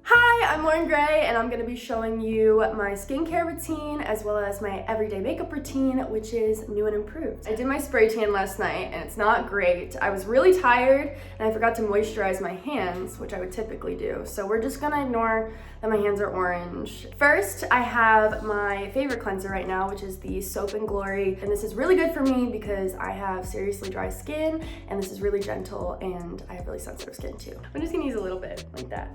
Hi, I'm Loren Gray, and I'm going to be showing you my skincare routine as well as my everyday makeup routine, which is new and improved. I did my spray tan last night, and it's not great. I was really tired, and I forgot to moisturize my hands, which I would typically do. So we're just going to ignore that my hands are orange. First, I have my favorite cleanser right now, which is the Soap and Glory, and this is really good for me because I have seriously dry skin, and this is really gentle, and I have really sensitive skin too. I'm just going to use a little bit like that.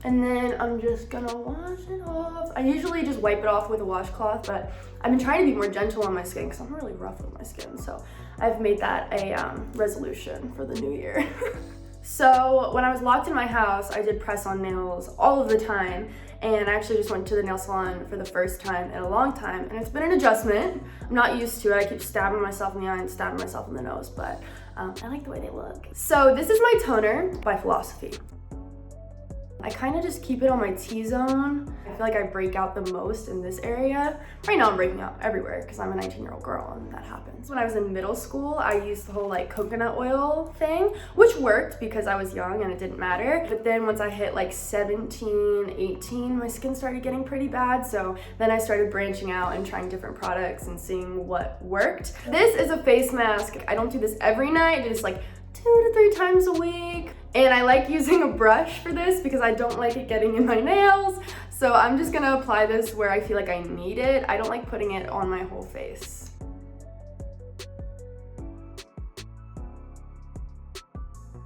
And then I'm just gonna wash it off. I usually just wipe it off with a washcloth, but I've been trying to be more gentle on my skin because I'm really rough with my skin. So I've made that a resolution for the new year. So when I was locked in my house, I did press on nails all of the time. And I actually just went to the nail salon for the first time in a long time. And it's been an adjustment. I'm not used to it. I keep stabbing myself in the eye and stabbing myself in the nose, but I like the way they look. So this is my toner by Philosophy. I kind of just keep it on my T-zone. I feel like I break out the most in this area. Right now I'm breaking out everywhere because I'm a 19-year-old girl and that happens. When I was in middle school, I used the whole like coconut oil thing, which worked because I was young and it didn't matter. But then once I hit like 17, 18, my skin started getting pretty bad. So then I started branching out and trying different products and seeing what worked. This is a face mask. I don't do this every night. I do this like 2 to 3 times a week. And I like using a brush for this because I don't like it getting in my nails. So I'm just gonna apply this where I feel like I need it. I don't like putting it on my whole face.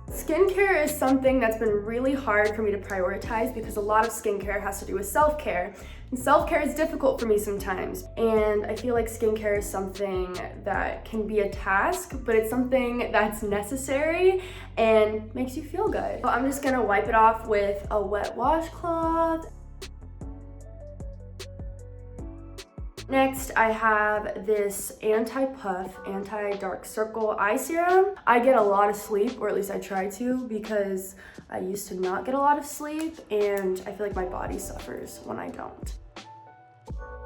Skincare is something that's been really hard for me to prioritize because a lot of skincare has to do with self-care. And self-care is difficult for me sometimes. And I feel like skincare is something that can be a task, but it's something that's necessary and makes you feel good. So I'm just gonna wipe it off with a wet washcloth. Next, I have this anti-puff, anti-dark circle eye serum. I get a lot of sleep, or at least I try to, because I used to not get a lot of sleep, and I feel like my body suffers when I don't.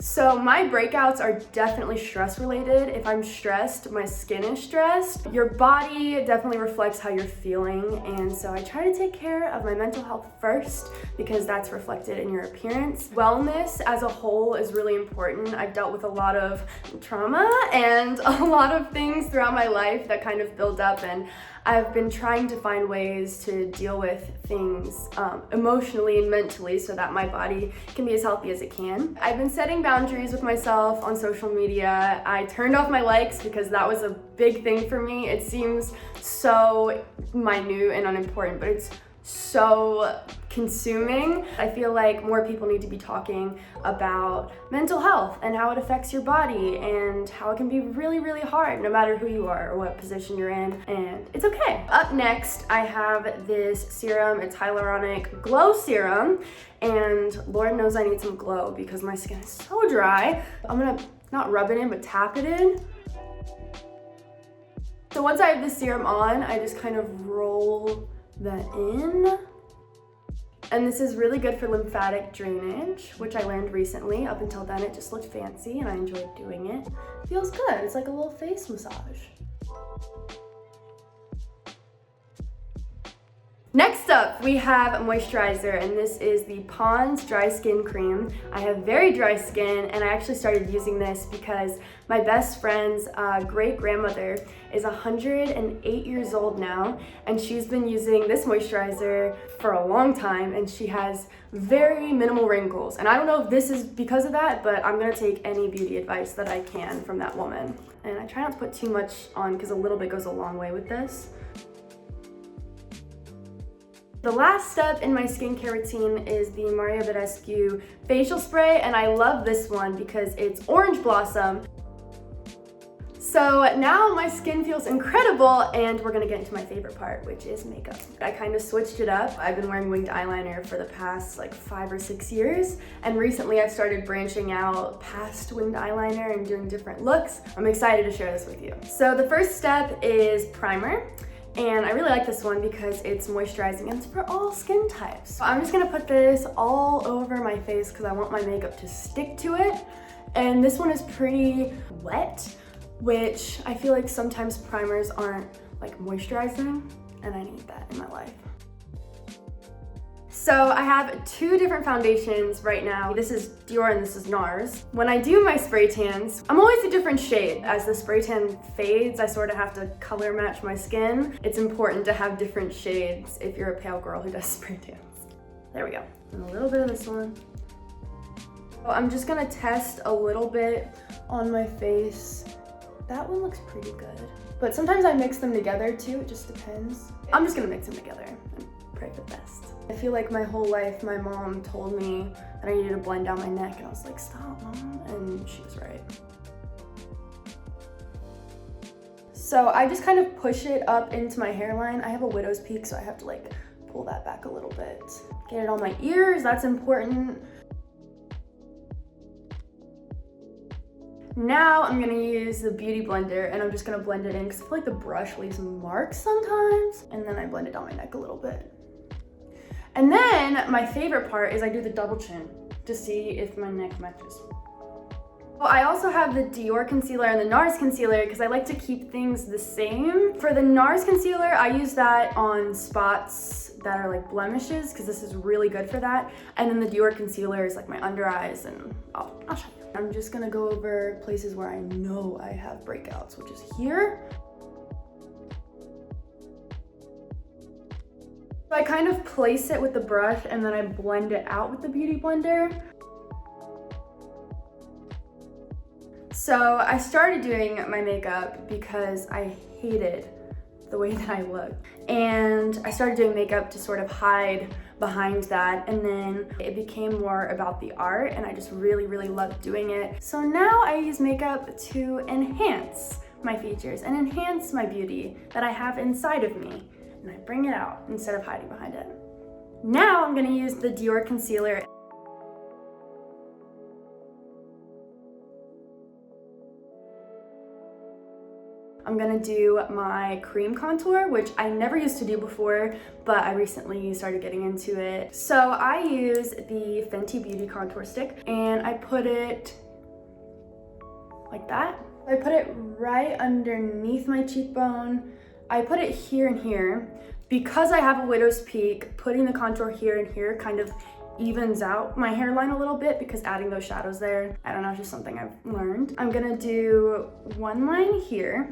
So my breakouts are definitely stress related. If I'm stressed, my skin is stressed. Your body definitely reflects how you're feeling, and so I try to take care of my mental health first because that's reflected in your appearance. Wellness as a whole is really important. I've dealt with a lot of trauma and a lot of things throughout my life that kind of build up, and I've been trying to find ways to deal with things emotionally and mentally so that my body can be as healthy as it can. I've been setting boundaries with myself on social media. I turned off my likes because that was a big thing for me. It seems so minute and unimportant, but it's so consuming. I feel like more people need to be talking about mental health and how it affects your body and how it can be really, really hard no matter who you are or what position you're in, and it's okay. Up next, I have this serum. It's Hyaluronic Glow Serum, and Lord knows I need some glow because my skin is so dry. I'm gonna not rub it in, but tap it in. So once I have this serum on, I just kind of roll that in. And this is really good for lymphatic drainage, which I learned recently. Up until then, it just looked fancy and I enjoyed doing it. Feels good. It's like a little face massage. Next up, we have moisturizer, and this is the Pond's Dry Skin Cream. I have very dry skin, and I actually started using this because my best friend's great-grandmother is 108 years old now, and she's been using this moisturizer for a long time, and she has very minimal wrinkles. And I don't know if this is because of that, but I'm gonna take any beauty advice that I can from that woman. And I try not to put too much on because a little bit goes a long way with this. The last step in my skincare routine is the Maria Badescu facial spray, and I love this one because it's orange blossom. So now my skin feels incredible, and we're gonna get into my favorite part, which is makeup. I kind of switched it up. I've been wearing winged eyeliner for the past like 5 or 6 years, and recently I've started branching out past winged eyeliner and doing different looks. I'm excited to share this with you. So the first step is primer. And I really like this one because it's moisturizing and it's for all skin types. So I'm just gonna put this all over my face because I want my makeup to stick to it. And this one is pretty wet, which I feel like sometimes primers aren't like moisturizing, and I need that in my life. So I have two different foundations right now. This is Dior and this is NARS. When I do my spray tans, I'm always a different shade. As the spray tan fades, I sort of have to color match my skin. It's important to have different shades if you're a pale girl who does spray tans. There we go. And a little bit of this one. So I'm just gonna test a little bit on my face. That one looks pretty good. But sometimes I mix them together too, it just depends. I'm just gonna mix them together and pray for the best. I feel like my whole life my mom told me that I needed to blend down my neck, and I was like, stop, Mom, and she was right. So I just kind of push it up into my hairline. I have a widow's peak, so I have to like pull that back a little bit. Get it on my ears, that's important. Now I'm gonna use the Beauty Blender, and I'm just gonna blend it in because I feel like the brush leaves marks sometimes. And then I blend it down my neck a little bit. And then my favorite part is I do the double chin to see if my neck matches. Well, I also have the Dior concealer and the NARS concealer because I like to keep things the same. For the NARS concealer, I use that on spots that are like blemishes because this is really good for that. And then the Dior concealer is like my under eyes, and I'll show you. I'm just gonna go over places where I know I have breakouts, which is here. So I kind of place it with the brush and then I blend it out with the Beauty Blender. So I started doing my makeup because I hated the way that I looked. And I started doing makeup to sort of hide behind that, and then it became more about the art, and I just really, really loved doing it. So now I use makeup to enhance my features and enhance my beauty that I have inside of me. And I bring it out instead of hiding behind it. Now I'm gonna use the Dior concealer. I'm gonna do my cream contour, which I never used to do before, but I recently started getting into it. So I use the Fenty Beauty contour stick, and I put it like that. I put it right underneath my cheekbone. I put it here and here. Because I have a widow's peak, putting the contour here and here kind of evens out my hairline a little bit because adding those shadows there, I don't know, it's just something I've learned. I'm gonna do one line here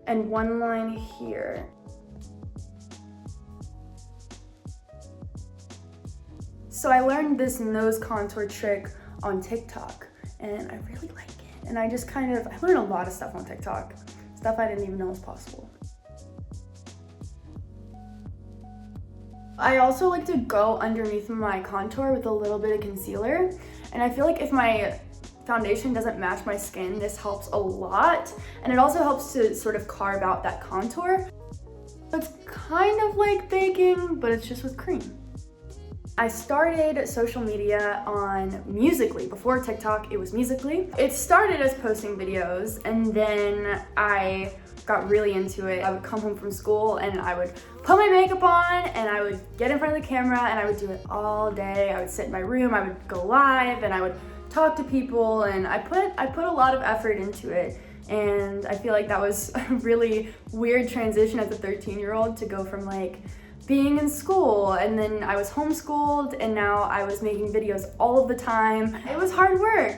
and one line here. So I learned this nose contour trick on TikTok, and I really like it. And I just I learned a lot of stuff on TikTok, stuff I didn't even know was possible. I also like to go underneath my contour with a little bit of concealer, and I feel like if my foundation doesn't match my skin, this helps a lot, and it also helps to sort of carve out that contour. It's kind of like baking, but it's just with cream. I started social media on Musical.ly. Before TikTok, it was Musical.ly. It started as posting videos, and then I got really into it. I would come home from school and I would put my makeup on and I would get in front of the camera and I would do it all day. I would sit in my room, I would go live, and I would talk to people, and I put a lot of effort into it. And I feel like that was a really weird transition as a 13-year-old to go from like being in school, and then I was homeschooled, and now I was making videos all of the time. It was hard work,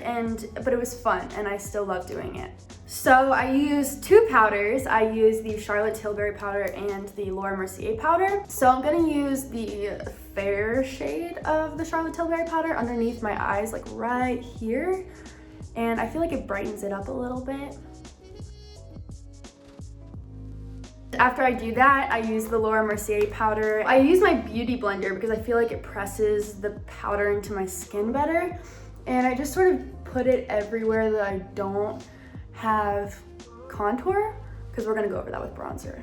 but it was fun, and I still love doing it. So I use two powders. I use the Charlotte Tilbury powder and the Laura Mercier powder. So I'm gonna use the fair shade of the Charlotte Tilbury powder underneath my eyes, like right here. And I feel like it brightens it up a little bit. After I do that, I use the Laura Mercier powder. I use my Beauty Blender because I feel like it presses the powder into my skin better. And I just sort of put it everywhere that I don't have contour, because we're gonna go over that with bronzer.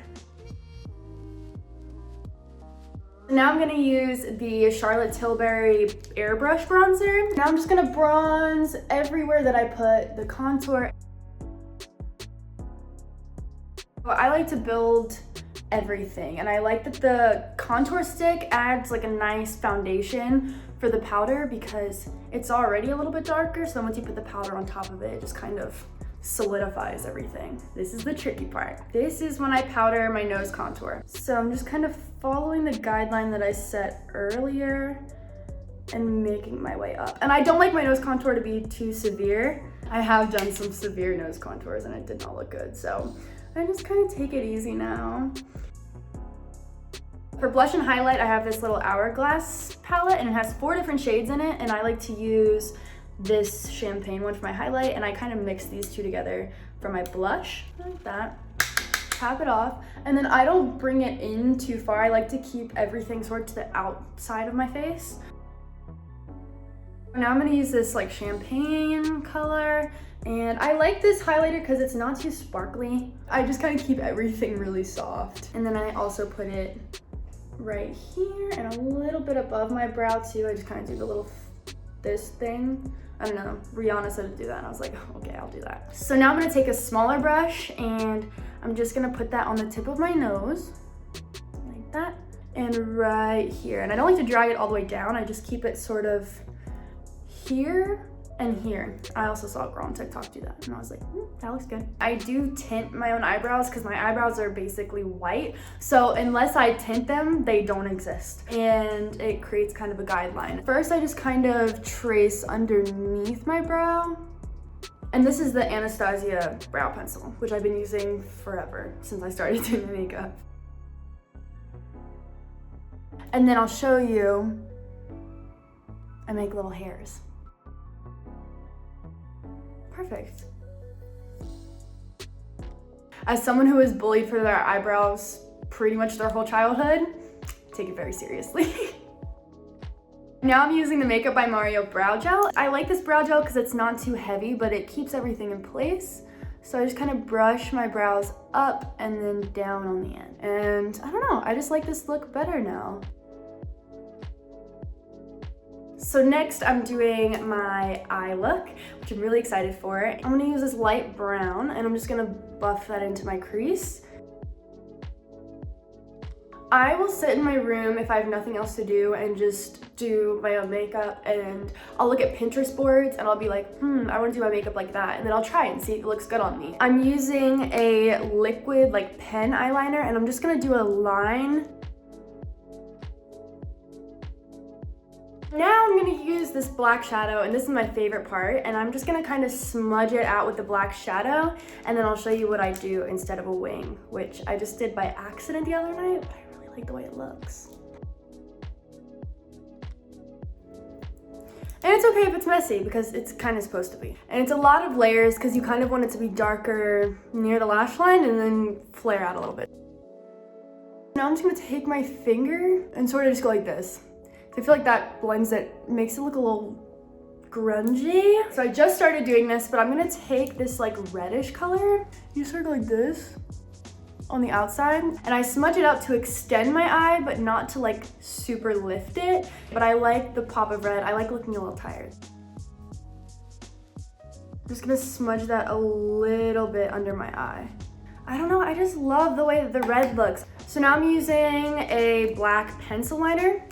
Now I'm gonna use the Charlotte Tilbury airbrush bronzer. Now I'm just gonna bronze everywhere that I put the contour. I like to build everything, and I like that the contour stick adds like a nice foundation for the powder because it's already a little bit darker, so then once you put the powder on top of it, it just kind of solidifies everything. This is the tricky part. This is when I powder my nose contour. So I'm just kind of following the guideline that I set earlier and making my way up. And I don't like my nose contour to be too severe. I have done some severe nose contours and it did not look good. So I just kind of take it easy now. For blush and highlight, I have this little Hourglass palette and it has 4 different shades in it. And I like to use this champagne one for my highlight, and I kind of mix these two together for my blush, like that. Tap it off, and then I don't bring it in too far. I like to keep everything sort of to the outside of my face. Now I'm gonna use this like champagne color, and I like this highlighter because it's not too sparkly. I just kind of keep everything really soft. And then I also put it right here and a little bit above my brow too. I just kind of do the little this thing. I don't know, Rihanna said to do that and I was like, okay, I'll do that. So now I'm gonna take a smaller brush and I'm just gonna put that on the tip of my nose, like that, and right here. And I don't like to drag it all the way down, I just keep it sort of here and here. I also saw a girl on TikTok do that and I was like, that looks good. I do tint my own eyebrows because my eyebrows are basically white. So unless I tint them, they don't exist. And it creates kind of a guideline. First, I just kind of trace underneath my brow. And this is the Anastasia brow pencil, which I've been using forever since I started doing my makeup. And then I'll show you, I make little hairs. Perfect. As someone who was bullied for their eyebrows pretty much their whole childhood, take it very seriously. Now I'm using the Makeup by Mario brow gel. I like this brow gel because it's not too heavy, but it keeps everything in place. So I just kind of brush my brows up and then down on the end. And I don't know, I just like this look better now. So next I'm doing my eye look, which I'm really excited for. I'm gonna use this light brown and I'm just gonna buff that into my crease. I will sit in my room if I have nothing else to do and just do my own makeup, and I'll look at Pinterest boards and I'll be like, I wanna do my makeup like that, and then I'll try it and see if it looks good on me. I'm using a liquid like pen eyeliner and I'm just gonna do a line. Now I'm gonna use this black shadow, and this is my favorite part, and I'm just gonna kind of smudge it out with the black shadow, and then I'll show you what I do instead of a wing, which I just did by accident the other night, but I really like the way it looks. And it's okay if it's messy because it's kind of supposed to be. And it's a lot of layers because you kind of want it to be darker near the lash line and then flare out a little bit. Now I'm just gonna take my finger and sort of just go like this. I feel like that blends it, makes it look a little grungy. So I just started doing this, but I'm gonna take this like reddish color. You sort of go like this on the outside, and I smudge it out to extend my eye, but not to like super lift it. But I like the pop of red. I like looking a little tired. I'm just gonna smudge that a little bit under my eye. I don't know, I just love the way that the red looks. So now I'm using a black pencil liner,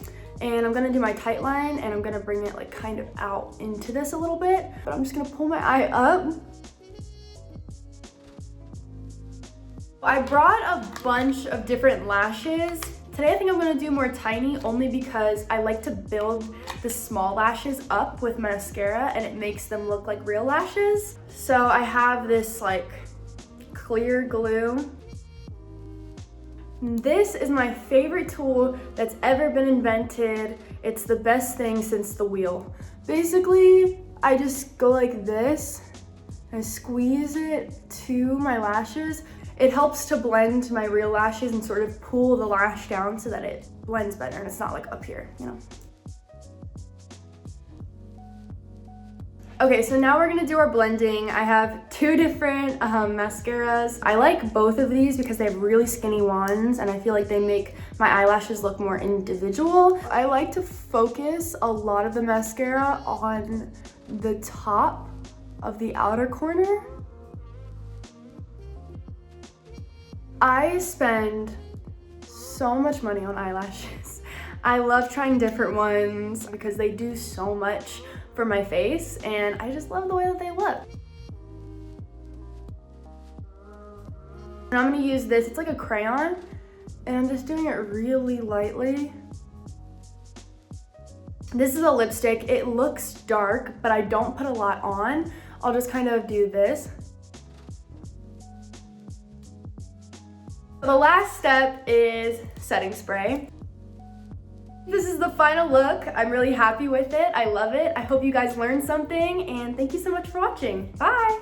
and I'm gonna do my tight line, and I'm gonna bring it like kind of out into this a little bit, but I'm just gonna pull my eye up. I brought a bunch of different lashes. Today I think I'm gonna do more tiny, only because I like to build the small lashes up with mascara and it makes them look like real lashes. So I have this like clear glue. This is my favorite tool that's ever been invented. It's the best thing since the wheel. Basically, I just go like this and squeeze it to my lashes. It helps to blend my real lashes and sort of pull the lash down so that it blends better and it's not like up here, you know? Okay, so now we're gonna do our blending. I have two different mascaras. I like both of these because they have really skinny wands and I feel like they make my eyelashes look more individual. I like to focus a lot of the mascara on the top of the outer corner. I spend so much money on eyelashes. I love trying different ones because they do so much for my face, and I just love the way that they look. And I'm gonna use this, it's like a crayon, and I'm just doing it really lightly. This is a lipstick. It looks dark, but I don't put a lot on. I'll just kind of do this. The last step is setting spray. This is the final look. I'm really happy with it. I love it. I hope you guys learned something, and thank you so much for watching. Bye.